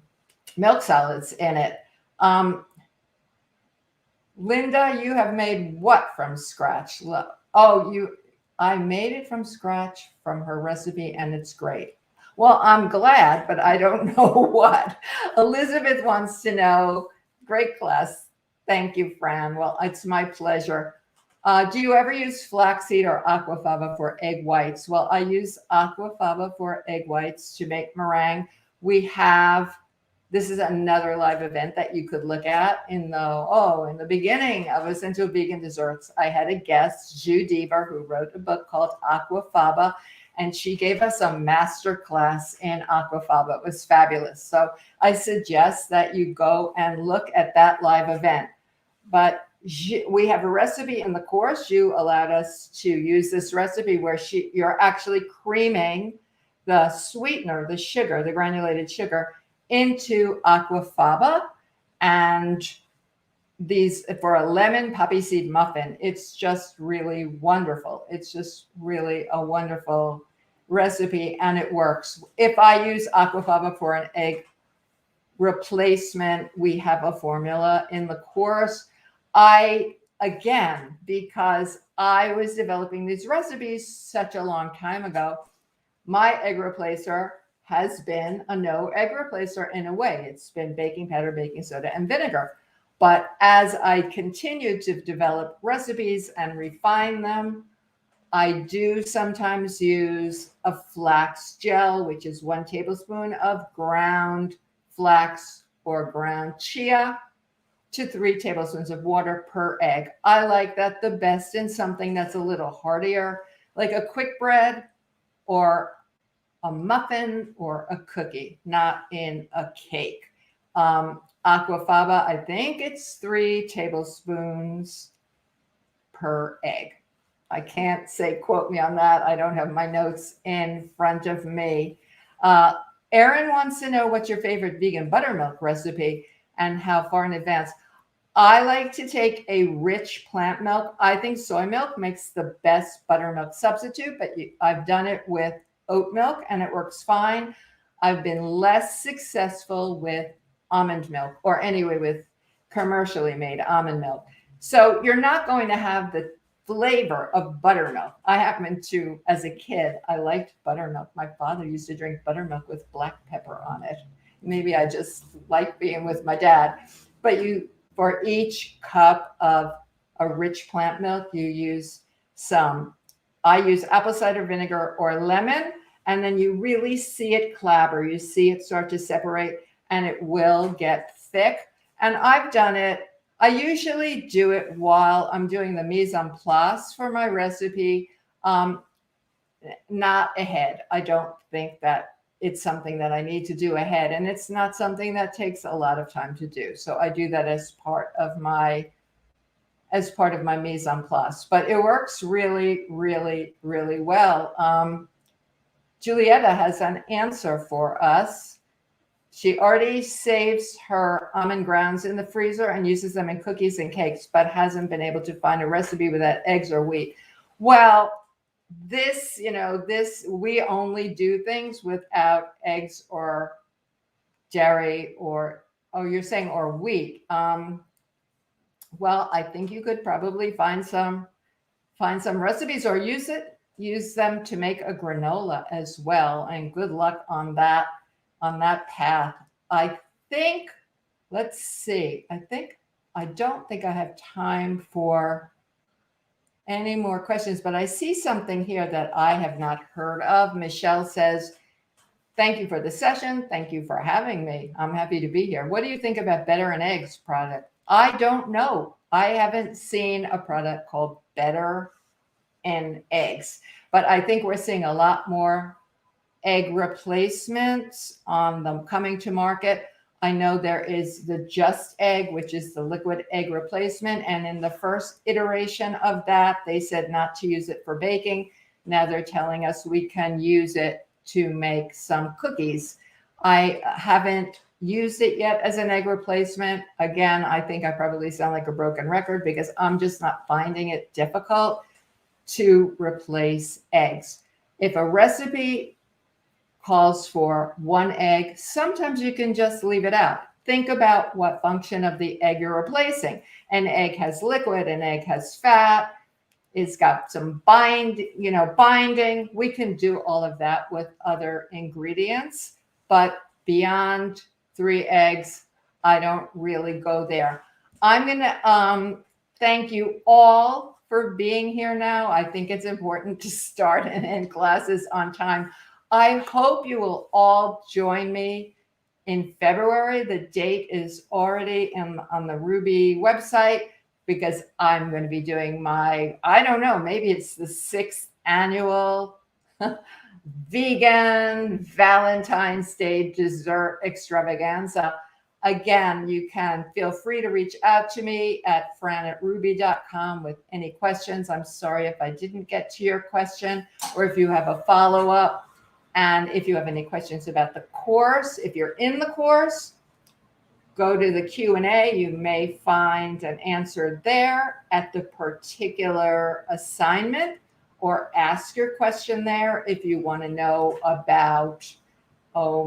milk solids in it. Linda, you have made what from scratch? I made it from scratch from her recipe, and it's great. Well, I'm glad, but I don't know what. Elizabeth wants to know. Great class. Thank you, Fran. Well, it's my pleasure. Do you ever use flaxseed or aquafaba for egg whites? Well, I use aquafaba for egg whites to make meringue. This is another live event that you could look at in the beginning of Essential Vegan Desserts. I had a guest, Ju Deaver, who wrote a book called Aquafaba, and she gave us a master class in aquafaba. It was fabulous. So I suggest that you go and look at that live event. But we have a recipe in the course. You allowed us to use this recipe where you're actually creaming the sweetener, the sugar, the granulated sugar, into aquafaba. And these, for a lemon poppy seed muffin, it's just really wonderful. It's just really a wonderful recipe, and it works. If I use aquafaba for an egg replacement, we have a formula in the course. Because I was developing these recipes such a long time ago, my egg replacer has been a no egg replacer in a way. It's been baking powder, baking soda, and vinegar. But as I continue to develop recipes and refine them, I do sometimes use a flax gel, which is 1 tablespoon of ground flax or ground chia to 3 tablespoons of water per egg. I like that the best in something that's a little heartier, like a quick bread or a muffin or a cookie, not in a cake. Aquafaba, I think it's 3 tablespoons per egg. I can't say, quote me on that. I don't have my notes in front of me. Erin wants to know what's your favorite vegan buttermilk recipe and how far in advance. I like to take a rich plant milk. I think soy milk makes the best buttermilk substitute, but I've done it with oat milk and it works fine. I've been less successful with almond milk, or anyway, with commercially made almond milk. So you're not going to have the flavor of buttermilk. I happen to, as a kid, I liked buttermilk. My father used to drink buttermilk with black pepper on it. Maybe I just like being with my dad. But for each cup of a rich plant milk, you use I use apple cider vinegar or lemon, and then you really see it clabber. You see it start to separate, and it will get thick. And I've done it. I usually do it while I'm doing the mise en place for my recipe, not ahead. I don't think that it's something that I need to do ahead, and it's not something that takes a lot of time to do. So I do that as part of my mise en place, but it works really, really, really well. Julietta has an answer for us. She already saves her almond grounds in the freezer and uses them in cookies and cakes, but hasn't been able to find a recipe without eggs or wheat. Well, we only do things without eggs or dairy or wheat. Well, I think you could probably find some recipes or use them to make a granola as well. And good luck on that path. I don't think I have time for any more questions, but I see something here that I have not heard of. Michelle says, thank you for the session. Thank you for having me. I'm happy to be here. What do you think about Better and Eggs product? I don't know. I haven't seen a product called Better and Eggs, but I think we're seeing a lot more egg replacements on them coming to market. I know there is the Just Egg, which is the liquid egg replacement. And in the first iteration of that, they said not to use it for baking. Now they're telling us we can use it to make some cookies. I haven't used it yet as an egg replacement. Again, I think I probably sound like a broken record because I'm just not finding it difficult to replace eggs. If a recipe calls for one egg, sometimes you can just leave it out. Think about what function of the egg you're replacing. An egg has liquid, an egg has fat, it's got some binding. We can do all of that with other ingredients, but beyond 3 eggs, I don't really go there. I'm going to thank you all for being here now. I think it's important to start and end classes on time. I hope you will all join me in February. The date is already on the Ruby website because I'm going to be doing maybe it's the 6th annual vegan Valentine's Day dessert extravaganza. Again, you can feel free to reach out to me at fran@ruby.com with any questions. I'm sorry if I didn't get to your question or if you have a follow-up. And if you have any questions about the course, if you're in the course, go to the Q&A. You may find an answer there at the particular assignment, or ask your question there if you want to know about,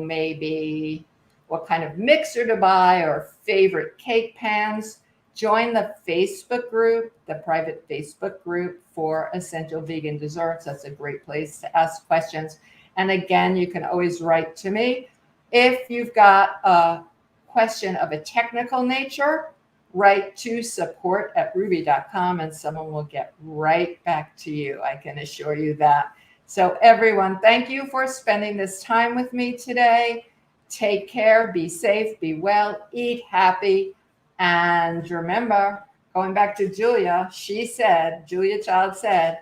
maybe what kind of mixer to buy or favorite cake pans. Join the Facebook group, the private Facebook group for Essential Vegan Desserts. That's a great place to ask questions. And again, you can always write to me. If you've got a question of a technical nature, write to support@ruby.com and someone will get right back to you. I can assure you that. So everyone, thank you for spending this time with me today. Take care, be safe, be well, eat happy. And remember, going back to Julia Child said,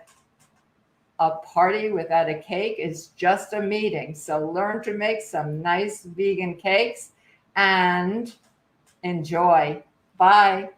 a party without a cake is just a meeting. So learn to make some nice vegan cakes and enjoy. Bye.